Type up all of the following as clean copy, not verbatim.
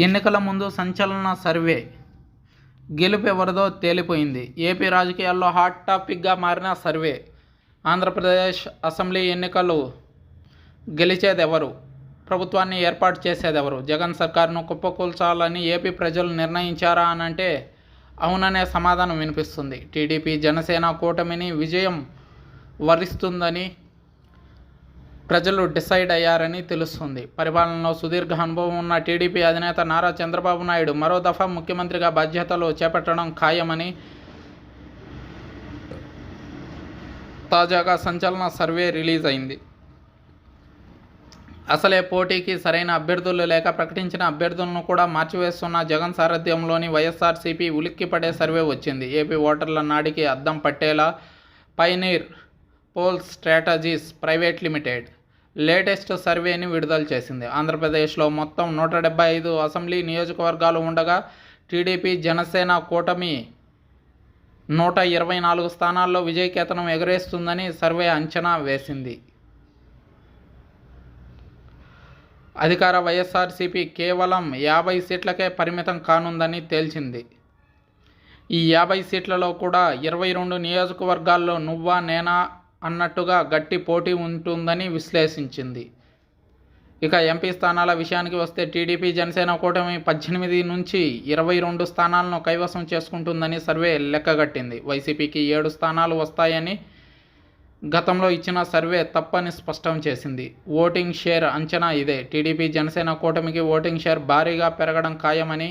ఎన్నికల ముందు సంచలన సర్వే, గెలుపు ఎవరిదో తేలిపోయింది. ఏపీ రాజకీయాల్లో హాట్ టాపిక్గా మారిన సర్వే. ఆంధ్రప్రదేశ్ అసెంబ్లీ ఎన్నికలు గెలిచేదెవరు? ప్రభుత్వాన్ని ఏర్పాటు చేసేదెవరు? జగన్ సర్కారును కుప్పకూల్చాలని ఏపీ ప్రజలు నిర్ణయించారా అనంటే అవుననే సమాధానం వినిపిస్తుంది. టీడీపీ జనసేన కూటమిని విజయం వరిస్తుందని ప్రజలు డిసైడ్ అయ్యారని తెలుస్తుంది. పరిపాలనలో సుదీర్ఘ అనుభవం ఉన్న టీడీపీ అధినేత నారా చంద్రబాబు నాయుడు మరో దఫా ముఖ్యమంత్రిగా బాధ్యతలు చేపట్టడం ఖాయమని తాజాగా సంచలన సర్వే రిలీజ్ అయింది. అసలే పోటీకి సరైన అభ్యర్థులు లేక ప్రకటించిన అభ్యర్థులను కూడా మార్చివేస్తున్న జగన్ సారథ్యంలోని వైఎస్ఆర్సీపీ ఉలిక్కిపడే సర్వే వచ్చింది. ఏపీ ఓటర్ల నాడికి అద్దం పట్టేలా pioneer polls strategies private limited latest సర్వేని విడుదల చేసింది. ఆంధ్రప్రదేశ్లో మొత్తం 175 అసెంబ్లీ నియోజకవర్గాలు ఉండగా టీడీపీ జనసేన కూటమి 124 స్థానాల్లో విజయకేతనం ఎగరేస్తుందని సర్వే అంచనా వేసింది. అధికార వైఎస్ఆర్సీపీ కేవలం 50 సీట్లకే పరిమితం కానుందని తేల్చింది. ఈ 50 సీట్లలో కూడా 22 నియోజకవర్గాల్లో నువ్వా నేనా అన్నట్టుగా గట్టి పోటీ ఉంటుందని విశ్లేషించింది. ఇక ఎంపీ స్థానాల విషయానికి వస్తే టీడీపీ జనసేన కూటమి 18 నుంచి 22 స్థానాలను కైవసం చేసుకుంటుందని సర్వే లెక్కగట్టింది. వైసీపీకి 7 స్థానాలు వస్తాయని గతంలో ఇచ్చిన సర్వే తప్పని స్పష్టం చేసింది. ఓటింగ్ షేర్ అంచనా ఇదే. టీడీపీ జనసేన కూటమికి ఓటింగ్ షేర్ భారీగా పెరగడం ఖాయమని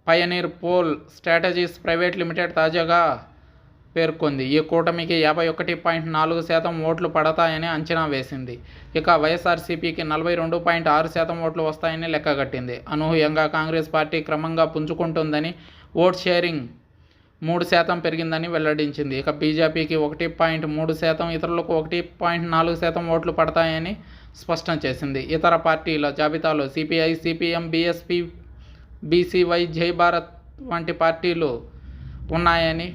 pioneer poll strategies private limited తాజాగా పేర్కొంది. ఈ కూటమికి 51.4% ఓట్లు పడతాయని అంచనా వేసింది. ఇక వైఎస్ఆర్సీపీకి 42.6% ఓట్లు వస్తాయని లెక్కగట్టింది. అనూహ్యంగా కాంగ్రెస్ పార్టీ క్రమంగా పుంజుకుంటుందని, ఓట్ షేరింగ్ 3% పెరిగిందని వెల్లడించింది. ఇక బీజేపీకి 1.3%, ఇతరులకు 1.4% ఓట్లు పడతాయని స్పష్టం చేసింది. ఇతర పార్టీల జాబితాలో సిపిఐ, సిపిఎం, బీఎస్పీ, బీసీవై, జై భారత్ వంటి పార్టీలు ఉన్నాయని,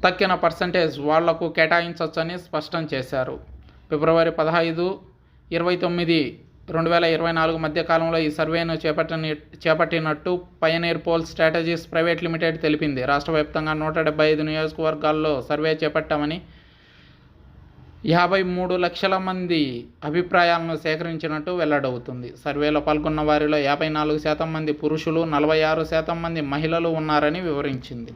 తక్కిన పర్సంటేజ్ వాళ్లకు కేటాయించవచ్చని స్పష్టం చేశారు. ఫిబ్రవరి 15, 29, 2024 మధ్య కాలంలో ఈ సర్వేను చేపట్టినట్టు pioneer poll strategies private limited తెలిపింది. రాష్ట్ర వ్యాప్తంగా 175 నియోజకవర్గాల్లో సర్వే చేపట్టామని 53 లక్షల మంది అభిప్రాయాలను సేకరించినట్టు వెల్లడవుతుంది. సర్వేలో పాల్గొన్న వారిలో 54% మంది పురుషులు, 46% మంది మహిళలు ఉన్నారని వివరించింది.